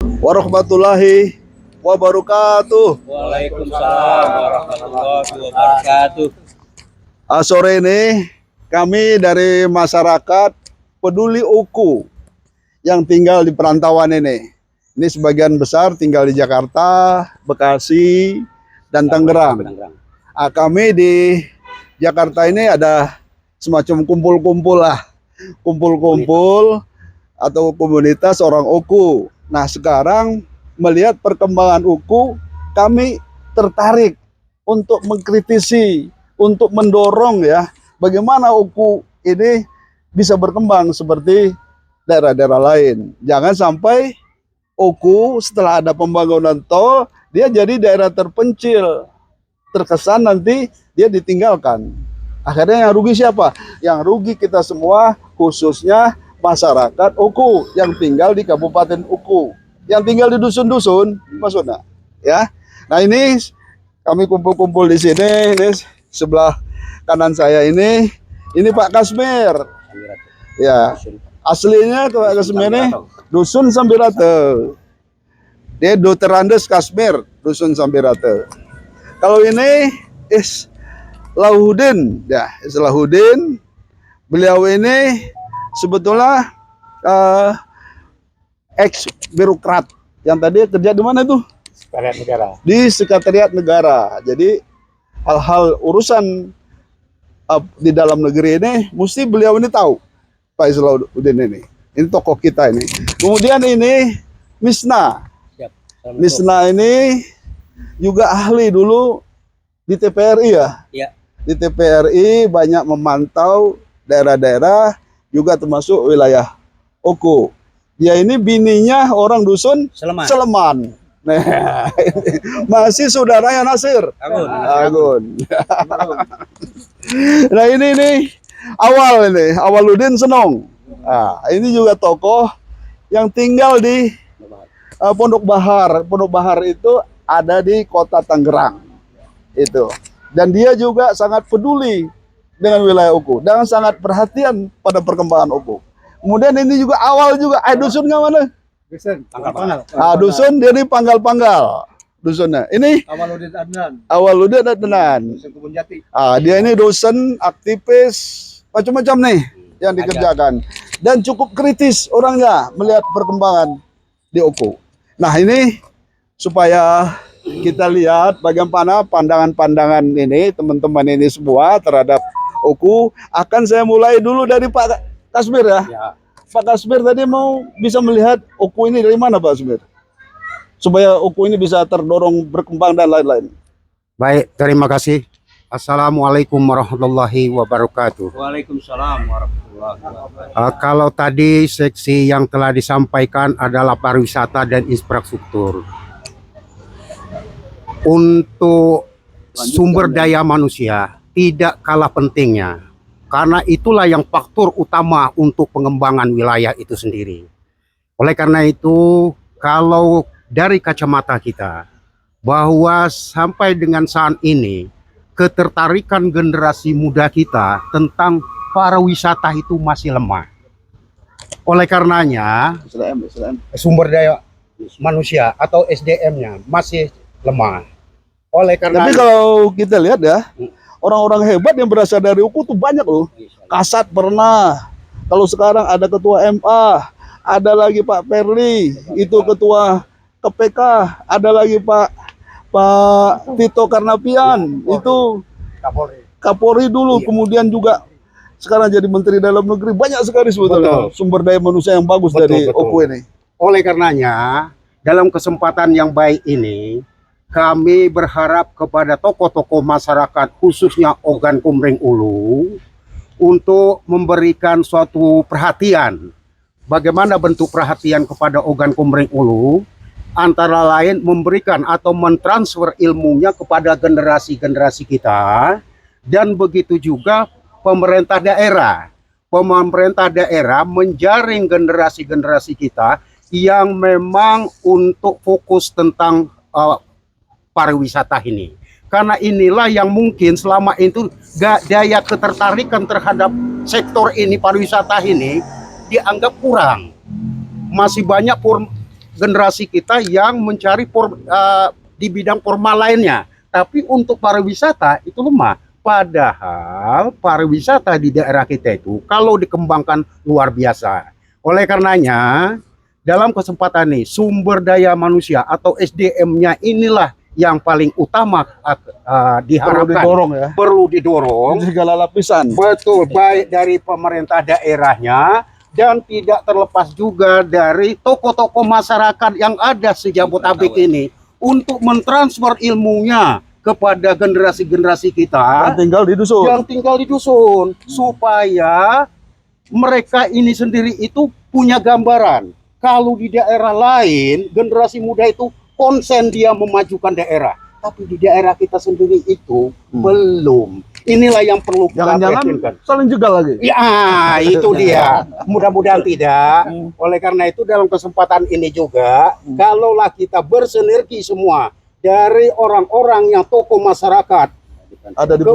warahmatullahi wabarakatuh. Waalaikumsalam warahmatullahi wabarakatuh. Sore ini kami dari masyarakat peduli Uku yang tinggal di perantauan ini. Ini sebagian besar tinggal di Jakarta, Bekasi, dan Tangerang. Kami di Jakarta ini ada semacam kumpul-kumpul lah. Kumpul-kumpul atau komunitas orang Uku. Nah, sekarang melihat perkembangan Uku, kami tertarik untuk mengkritisi, untuk mendorong ya, bagaimana Uku ini bisa berkembang seperti daerah-daerah lain. Jangan sampai Uku setelah ada pembangunan tol, dia jadi daerah terpencil. Terkesan nanti dia ditinggalkan. Akhirnya yang rugi siapa? Yang rugi kita semua, khususnya masyarakat Uku yang tinggal di Kabupaten Uku, yang tinggal di dusun-dusun, maksudnya, ya. Nah ini kami kumpul-kumpul di sini. Ini sebelah kanan saya ini Pak Kasmir, ya. Aslinya Pak Kasmir ini dusun Sambirate. Dia Dr. Andes Kasmir, dusun Sambirate. Kalau ini Lahuddin, ya, Lahuddin. Beliau ini sebetulnya ex birokrat yang tadi kerja di mana itu? Sekretariat Negara. Di Sekretariat Negara. Jadi hal-hal urusan di dalam negeri ini mesti beliau ini tahu. Pak Islahuddin ini. Ini tokoh kita ini. Kemudian ini Misna. Misna ini juga ahli dulu di TPRI ya. Iya. Di TPRI banyak memantau daerah-daerah, juga termasuk wilayah Uku. Dia ini bininya orang dusun Seleman. Nah, masih saudaranya Nasir. Agun. Nah ini Awaluddin Senong. Nah, ini juga tokoh yang tinggal di Pondok Bahar. Pondok Bahar itu ada di kota Tangerang. Itu. Dan dia juga sangat peduli dengan wilayah Uku dan sangat perhatian pada perkembangan Uku. Kemudian ini juga awal juga, dusun nggak mana? Dusun Panggal-Panggal. Dusun dia di Panggal-Panggal. Dusunnya. Ini Awaluddin Adnan. Dia ini dosen, aktivis, macam-macam nih yang dikerjakan. Dan cukup kritis orangnya melihat perkembangan di Uku. Nah ini supaya kita lihat bagaimana pandangan-pandangan ini teman-teman ini semua terhadap Uku. Akan saya mulai dulu dari Pak Kasmir ya. Pak Kasmir tadi mau bisa melihat Uku ini dari mana Pak Kasmir? Supaya Uku ini bisa terdorong berkembang dan lain-lain. Baik, terima kasih. Assalamualaikum warahmatullahi wabarakatuh. Waalaikumsalam warahmatullahi wabarakatuh. Kalau tadi seksi yang telah disampaikan adalah pariwisata dan infrastruktur. Untuk sumber daya manusia tidak kalah pentingnya, karena itulah yang faktor utama untuk pengembangan wilayah itu sendiri. Oleh karena itu, kalau dari kacamata kita, bahwa sampai dengan saat ini, ketertarikan generasi muda kita tentang pariwisata itu masih lemah. Oleh karenanya, sumber daya manusia atau SDM-nya masih lemah. Oleh karena tapi kalau kita lihat ya, orang-orang hebat yang berasal dari Uku tuh banyak loh. Kasat pernah. Kalau sekarang ada ketua MA, ada lagi Pak Perli, itu ketua KPK, ada lagi Pak Tito Karnavian, itu Kapolri dulu, kemudian juga sekarang jadi Menteri Dalam Negeri. Banyak sekali sebetulnya sumber daya manusia yang bagus dari Uku ini. Oleh karenanya, dalam kesempatan yang baik ini, kami berharap kepada tokoh-tokoh masyarakat, khususnya Ogan Komering Ulu, untuk memberikan suatu perhatian. Bagaimana bentuk perhatian kepada Ogan Komering Ulu? Antara lain memberikan atau mentransfer ilmunya kepada generasi-generasi kita, dan begitu juga pemerintah daerah. Pemerintah daerah menjaring generasi-generasi kita yang memang untuk fokus tentang pariwisata ini. Karena inilah yang mungkin selama itu daya ketertarikan terhadap sektor ini, pariwisata ini, dianggap kurang. Masih banyak generasi kita yang mencari di bidang formal lainnya. Tapi untuk pariwisata itu lemah. Padahal pariwisata di daerah kita itu kalau dikembangkan luar biasa. Oleh karenanya, dalam kesempatan ini sumber daya manusia atau SDM-nya inilah yang paling utama diharapkan. Perlu didorong. Di segala lapisan. Betul, baik dari pemerintah daerahnya dan tidak terlepas juga dari tokoh-tokoh masyarakat yang ada sejabotabek ini untuk mentransfer ilmunya kepada generasi-generasi kita yang tinggal di dusun supaya mereka ini sendiri itu punya gambaran. Kalau di daerah lain generasi muda itu konsen dia memajukan daerah, tapi di daerah kita sendiri itu belum. Inilah yang perlu kita perhatikan. Saling jegal lagi. Ya, itu dia. Mudah-mudahan tidak. Oleh karena itu dalam kesempatan ini juga, kalaulah kita bersinergi semua dari orang-orang yang tokoh masyarakat ada di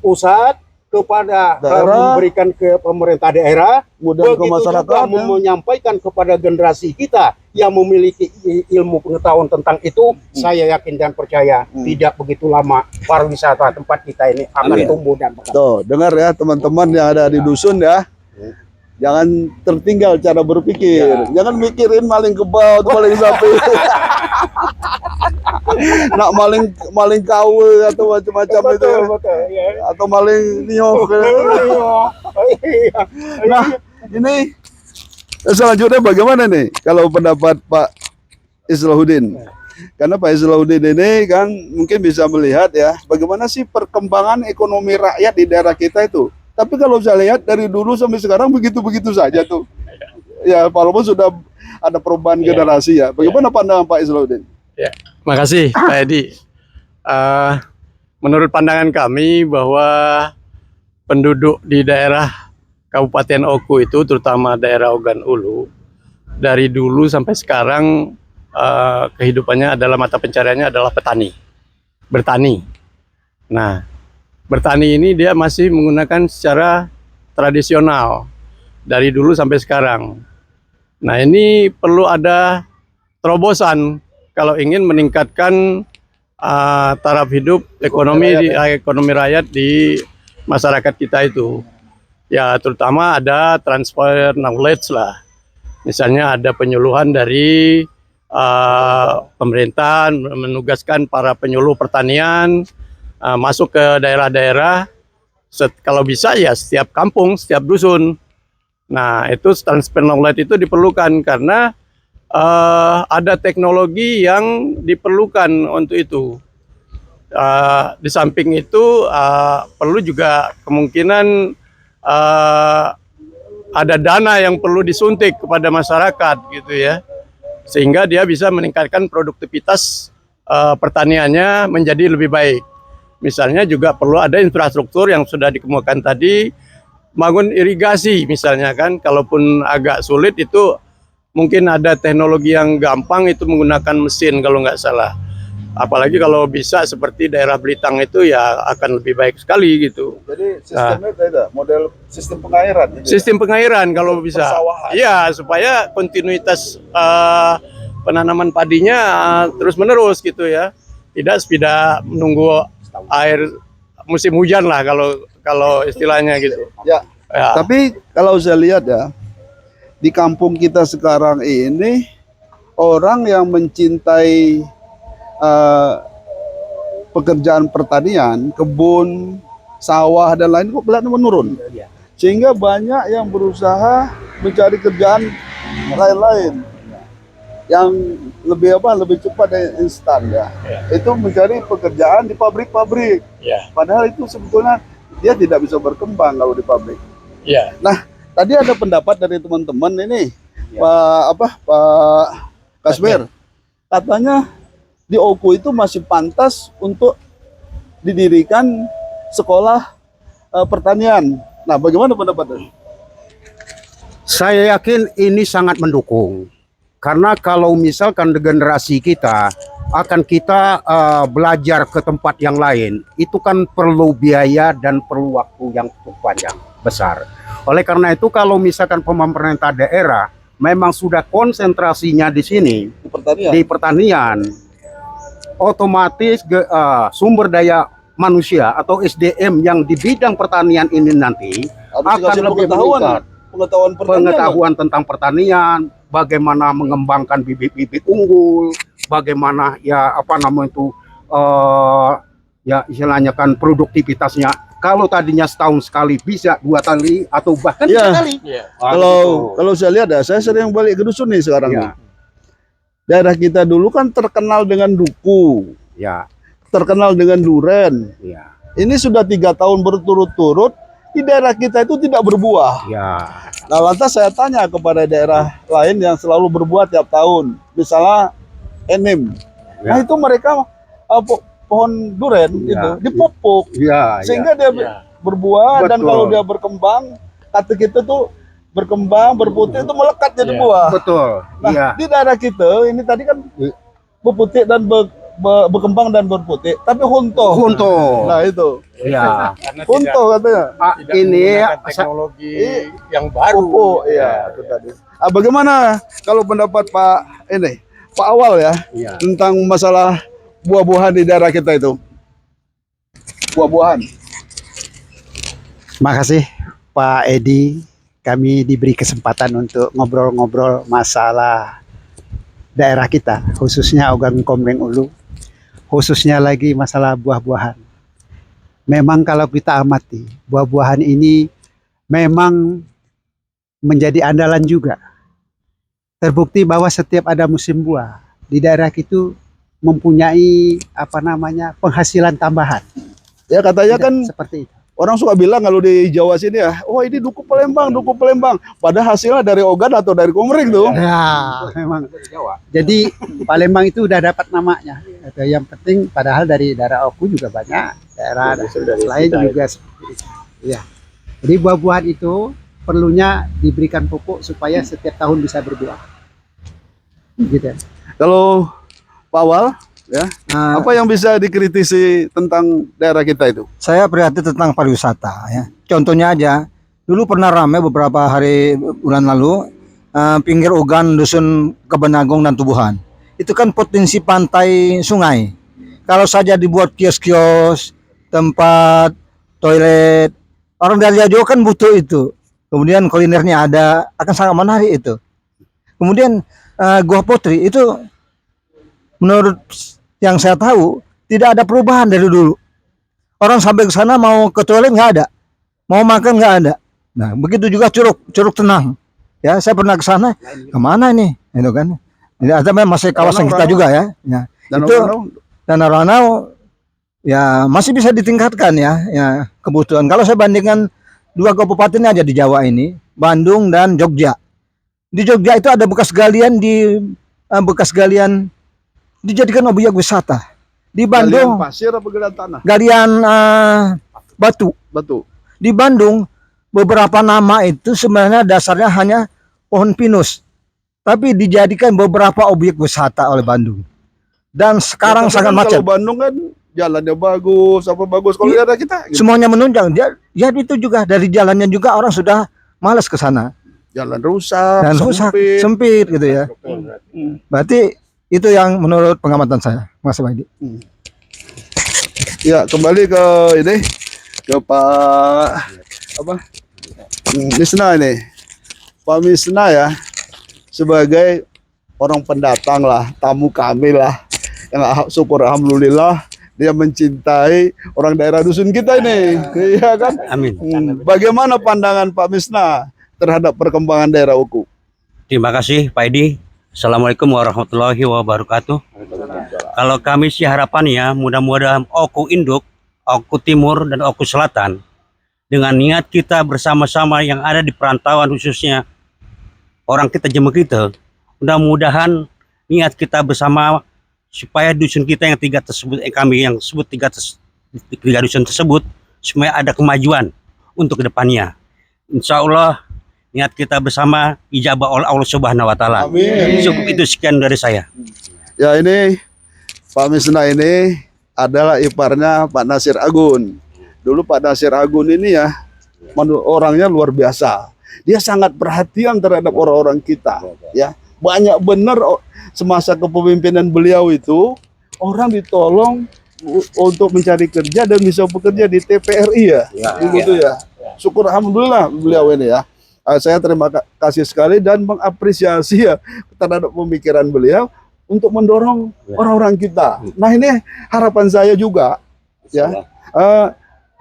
pusat kepada memberikan ke pemerintah daerah, kemudian ke begitu masyarakat, juga menyampaikan kepada generasi kita yang memiliki ilmu pengetahuan tentang itu, saya yakin dan percaya tidak begitu lama pariwisata tempat kita ini akan tumbuh dan berkembang. Tuh, dengar ya teman-teman yang ada di dusun ya. Jangan tertinggal cara berpikir. Jangan mikirin maling kebau, maling sapi. Nak maling kawe atau macam-macam itu. Atau maling nyok. Nah, ini selanjutnya bagaimana nih kalau pendapat Pak Islahuddin? Karena Pak Islahuddin ini kan mungkin bisa melihat ya bagaimana sih perkembangan ekonomi rakyat di daerah kita itu. Tapi kalau saya lihat dari dulu sampai sekarang begitu-begitu saja tuh. Ya, walaupun sudah ada perubahan generasi ya. Bagaimana pandangan Pak Islahuddin? Ya, makasih Pak Edi. Menurut pandangan kami bahwa penduduk di daerah Kabupaten Oku itu, terutama daerah Ogan Ulu, dari dulu sampai sekarang kehidupannya adalah mata pencariannya adalah petani, bertani. Nah, bertani ini dia masih menggunakan secara tradisional dari dulu sampai sekarang. Nah, ini perlu ada terobosan kalau ingin meningkatkan taraf hidup ekonomi rakyat di masyarakat kita itu. Ya, terutama ada transfer knowledge lah. Misalnya ada penyuluhan dari pemerintah menugaskan para penyuluh pertanian masuk ke daerah-daerah, kalau bisa ya setiap kampung, setiap dusun. Nah, itu transfer knowledge itu diperlukan karena ada teknologi yang diperlukan untuk itu. Di samping itu perlu juga kemungkinan ada dana yang perlu disuntik kepada masyarakat gitu ya, sehingga dia bisa meningkatkan produktivitas pertaniannya menjadi lebih baik. Misalnya juga perlu ada infrastruktur yang sudah dikemukakan tadi, bangun irigasi misalnya kan, kalaupun agak sulit itu mungkin ada teknologi yang gampang itu menggunakan mesin kalau nggak salah. Apalagi kalau bisa seperti daerah Belitang itu ya akan lebih baik sekali gitu. Jadi sistemnya beda, model sistem pengairan. Sistem pengairan kalau bisa. Iya, supaya kontinuitas penanaman padinya terus menerus gitu ya. Tidak menunggu air musim hujan lah kalau istilahnya gitu. Ya. Tapi kalau saya lihat ya di kampung kita sekarang ini orang yang mencintai pekerjaan pertanian, kebun, sawah dan lain kok kelihatan menurun. Sehingga banyak yang berusaha mencari kerjaan lain-lain yang lebih cepat dan instan ya. Itu mencari pekerjaan di pabrik-pabrik. Padahal itu sebetulnya dia tidak bisa berkembang kalau di pabrik. Nah, tadi ada pendapat dari teman-teman ini, Pak Kasmir, katanya di Oku itu masih pantas untuk didirikan sekolah pertanian. Nah, bagaimana pendapatnya? Saya yakin ini sangat mendukung. Karena kalau misalkan generasi kita akan kita belajar ke tempat yang lain, itu kan perlu biaya dan perlu waktu yang cukup panjang, besar. Oleh karena itu kalau misalkan pemerintah daerah memang sudah konsentrasinya di sini Pertanian. di pertanian, otomatis sumber daya manusia atau SDM yang di bidang pertanian ini nanti Harus akan dikasih lebih pengetahuan, meningkat. pengetahuan pertanian. Pengetahuan tentang pertanian, bagaimana mengembangkan bibit-bibit unggul, bagaimana ya apa namanya itu ya istilahnya kan produktivitasnya. Kalau tadinya setahun sekali bisa 2 kali atau bahkan 3 Iya. kali. Kalau saya lihat ya, saya sering balik ke dusun nih sekarang Ya. nih. Daerah kita dulu kan terkenal dengan duku, Ya, terkenal dengan duren. ya, Ini sudah 3 tahun berturut-turut di daerah kita itu tidak berbuah. ya, Nah, lantas saya tanya kepada daerah lain yang selalu berbuah tiap tahun, misalnya Enim. Ya. Nah, itu mereka pohon duren Ya. itu dipupuk ya, sehingga dia berbuah, dan Betul. kalau dia berkembang, kata kita tuh berkembang, berputik itu melekat jadi buah. betul. Nah, Iya. di daerah kita ini tadi kan berputik dan berkembang dan berputik, tapi hunto. Hunto. Nah, itu. Ya. Hunto katanya. Ini teknologi yang baru. Pupuk, iya, itu tadi. Bagaimana kalau pendapat Pak Awal ya, ya. tentang masalah buah-buahan di daerah kita itu? Buah-buahan. Makasih Pak Edi, kami diberi kesempatan untuk ngobrol-ngobrol masalah daerah kita, khususnya Ogan Komering Ulu, khususnya lagi masalah buah-buahan. Memang kalau kita amati, buah-buahan ini memang menjadi andalan juga. Terbukti bahwa setiap ada musim buah, di daerah itu mempunyai penghasilan tambahan. Ya katanya Tidak kan seperti itu. orang suka bilang kalau di Jawa sini ya, oh ini duku Palembang, duku Palembang. Padahal hasilnya dari Ogan atau dari Komering tuh. Ya, memang. Jadi Palembang itu udah dapat namanya. Itu yang penting. Padahal dari daerah Oku juga banyak, daerah lain juga seperti itu. Ya. Jadi buah-buahan itu perlunya diberikan pupuk supaya setiap tahun bisa berbuah. Gitu. Kalau Pak Awal, ya, Nah, apa yang bisa dikritisi tentang daerah kita itu? saya prihatin tentang pariwisata ya. Contohnya aja, dulu pernah ramai beberapa hari bulan lalu pinggir Ogan, Dusun Kebenagong dan Tubuhan. Itu kan potensi pantai sungai. Kalau saja dibuat kios-kios, tempat toilet, orang dari jauh kan butuh itu. Kemudian kulinernya ada, akan sangat menarik itu. Kemudian Gua Putri itu menurut yang saya tahu tidak ada perubahan dari dulu. Orang sampai ke sana mau ke toilet nggak ada, mau makan nggak ada. Nah begitu juga Curug Tenang. Ya saya pernah ke sana, kemana nih? Itu kan. Ini ada masih kawasan kita juga ya. Ya. Dan Itu Danau Ranau ya masih bisa ditingkatkan ya kebutuhan. Kalau saya bandingkan 2 kabupaten aja di Jawa ini, Bandung dan Jogja. Di Jogja itu ada bekas galian dijadikan objek wisata. Di Bandung Bandung pasir apa galian tanah? galian batu. Batu. Di Bandung beberapa nama itu sebenarnya dasarnya hanya pohon pinus, tapi dijadikan beberapa objek wisata oleh Bandung. Dan sekarang Ya, tapi sangat kan macet. Kalau Bandung kan jalannya bagus, apa bagus. Kalau Iya. daerah kita, gitu. Semuanya menunjang. Ya itu juga dari jalannya juga orang sudah malas ke sana Jalan rusak, dan rusak, sempit. sempit gitu ya. Berarti itu yang menurut pengamatan saya, Mas Waidi. Ya, kembali ke ini, ke Pak Misna ini. Pak Misna ya, sebagai orang pendatang lah, tamu kami lah, yang syukur alhamdulillah dia mencintai orang daerah dusun kita ini, iya kan? Amin. Bagaimana pandangan Pak Misna terhadap perkembangan daerah Oku? Terima kasih Pak Edi. Assalamualaikum warahmatullahi wabarakatuh. Kalau kami sih harapannya mudah-mudahan Oku Induk, Oku Timur, dan Oku Selatan dengan niat kita bersama-sama yang ada di perantauan khususnya orang kita jemaah kita, mudah-mudahan niat kita bersama supaya dusun kita yang 3 tersebut, kami yang sebut 3 dusun tersebut, supaya ada kemajuan untuk kedepannya. Insya Allah niat kita bersama ijabah oleh Allah Subhanahu wa Ta'ala. Amin. Cukup itu, sekian dari saya. Ya, ini Pak Misna ini adalah iparnya Pak Nasir Agun. Dulu Pak Nasir Agun ini ya orangnya luar biasa. Dia sangat perhatian terhadap orang-orang kita, ya. Banyak benar semasa kepemimpinan beliau itu orang ditolong untuk mencari kerja dan bisa bekerja di TPRI ya, begitu ya. Syukur alhamdulillah beliau ini ya. Saya terima kasih sekali dan mengapresiasi ya terhadap pemikiran beliau untuk mendorong orang-orang kita. Nah ini harapan saya juga ya,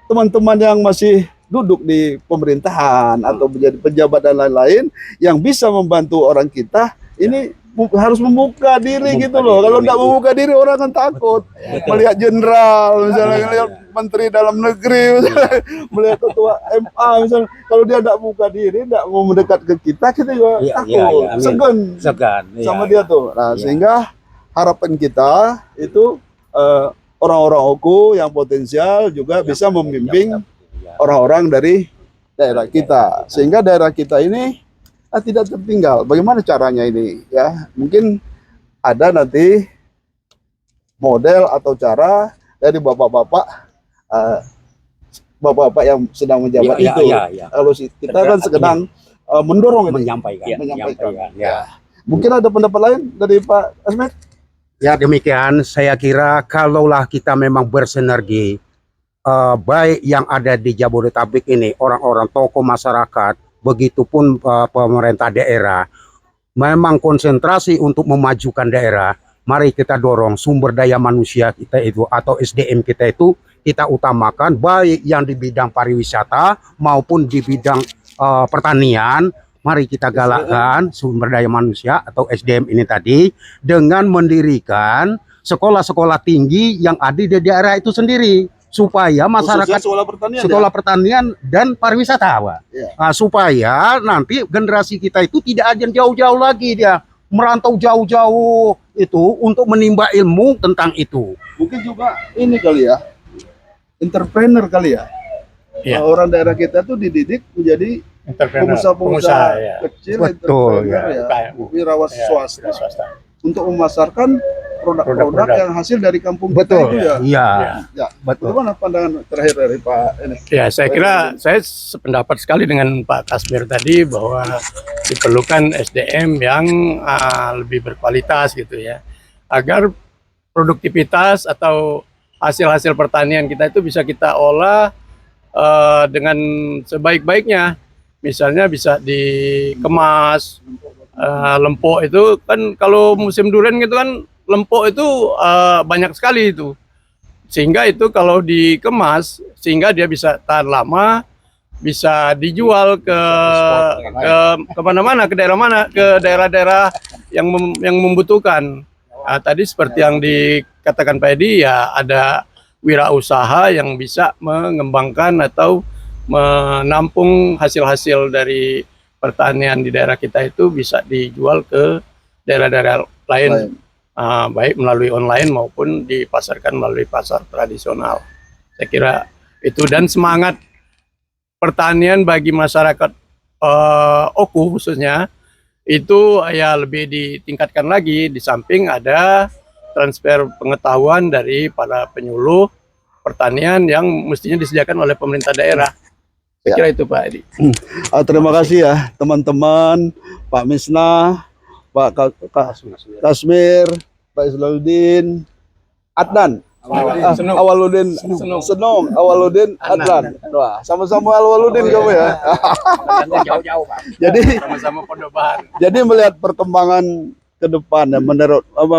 teman-teman yang masih duduk di pemerintahan atau menjadi pejabat dan lain-lain yang bisa membantu orang kita ini harus membuka diri gitu loh. Kalau tidak membuka diri orang akan takut. Melihat jenderal, misalnya melihat menteri dalam negeri, misalnya, melihat ketua MA, misalnya. Kalau dia tidak buka diri, tidak mau mendekat ke kita juga takut, segan sama dia tuh. Nah, sehingga harapan kita itu orang-orang OKU yang potensial juga bisa membimbing orang-orang dari daerah kita, sehingga daerah kita ini tidak tertinggal. Bagaimana caranya ini ya? Mungkin ada nanti model atau cara dari bapak-bapak yang sedang menjabat itu. Kalau kita kan sedang mendorong ini, menyampaikan. Ya. Mungkin ada pendapat lain dari Pak Asmet? Ya demikian, saya kira kalaulah kita memang bersinergi, baik yang ada di Jabodetabek ini, orang-orang tokoh masyarakat, begitupun pemerintah daerah, memang konsentrasi untuk memajukan daerah. Mari kita dorong sumber daya manusia kita itu atau SDM kita itu kita utamakan, baik yang di bidang pariwisata maupun di bidang pertanian. Mari kita galakkan sumber daya manusia atau SDM ini tadi dengan mendirikan sekolah-sekolah tinggi yang ada di daerah itu sendiri, supaya masyarakat sekolah pertanian dan pariwisata, Pak. Nah, supaya nanti generasi kita itu tidak akan jauh-jauh lagi dia merantau jauh-jauh itu untuk menimba ilmu tentang itu. Mungkin juga ini kali ya, entrepreneur kali ya. Orang daerah kita tuh dididik menjadi pengusaha kecil, betul ya, wirawasia swasta untuk memasarkan produk-produk yang hasil dari kampung kita itu ya. Iya. Ya. Bagaimana pandangan terakhir dari Pak ini? Ya, saya kira saya sependapat sekali dengan Pak Kasmir tadi bahwa diperlukan SDM yang lebih berkualitas gitu ya, agar produktivitas atau hasil-hasil pertanian kita itu bisa kita olah dengan sebaik-baiknya. Misalnya bisa dikemas, lempok itu kan kalau musim durian gitu kan lempok itu banyak sekali itu, sehingga itu kalau dikemas sehingga dia bisa tahan lama, bisa dijual ke mana-mana, ke daerah mana, ke daerah-daerah yang membutuhkan. Nah, tadi seperti yang dikatakan Pak Edi ya, ada wirausaha yang bisa mengembangkan atau menampung hasil-hasil dari pertanian di daerah kita itu bisa dijual ke daerah-daerah lain, baik melalui online maupun dipasarkan melalui pasar tradisional. Saya kira itu, dan semangat pertanian bagi masyarakat OKU khususnya itu ya lebih ditingkatkan lagi, di samping ada transfer pengetahuan dari para penyuluh pertanian yang mestinya disediakan oleh pemerintah daerah. Saya kira itu Pak Edi. Terima kasih ya teman-teman, Pak Misna, Pak Kasmir, Pak Islaudin, Adnan, Awaludin, Senong, Awaludin, Adnan. Wah, sama-sama Awaludin kamu ya. Jauh-jauh Pak. Jadi Sama-sama Pondok Bahan. Jadi melihat perkembangan ke depan dan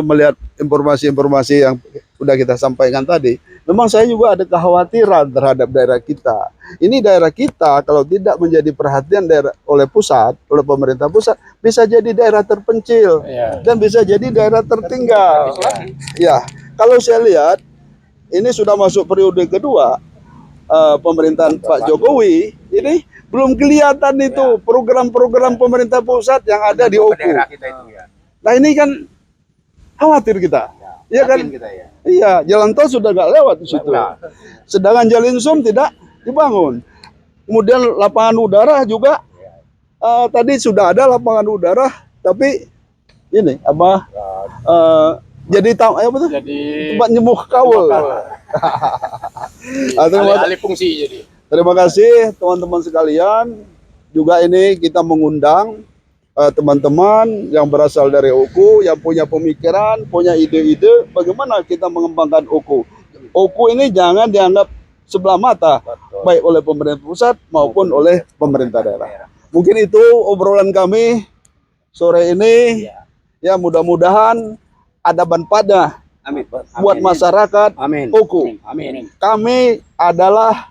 melihat informasi-informasi yang sudah kita sampaikan tadi, memang saya juga ada kekhawatiran terhadap daerah kita. Ini daerah kita kalau tidak menjadi perhatian daerah oleh pusat, oleh pemerintah pusat, bisa jadi daerah terpencil dan bisa jadi daerah tertinggal. Ya, kalau saya lihat ini sudah masuk periode kedua pemerintahan Pak Jokowi, ini belum kelihatan itu program-program pemerintah pusat yang ada di OKU. Nah ini kan khawatir kita, iya kan? Iya, jalan tol sudah nggak lewat di situ. Sedangkan Jalinsum tidak dibangun. Kemudian lapangan udara juga tadi sudah ada lapangan udara, tapi ini apa? Jadi tempat nyemuh kaul. Alih fungsi jadi. Terima kasih teman-teman sekalian. juga ini kita mengundang teman-teman yang berasal dari OKU, yang punya pemikiran, punya ide-ide bagaimana kita mengembangkan OKU. OKU ini jangan dianggap sebelah mata, baik oleh pemerintah pusat maupun oleh pemerintah daerah. Mungkin itu obrolan kami sore ini. Ya, mudah-mudahan ada manfaatnya buat masyarakat OKU. Kami adalah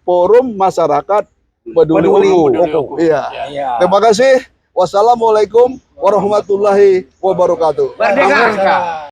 forum masyarakat peduli OKU. Iya. Terima kasih. Wassalamualaikum warahmatullahi wabarakatuh. Merdeka!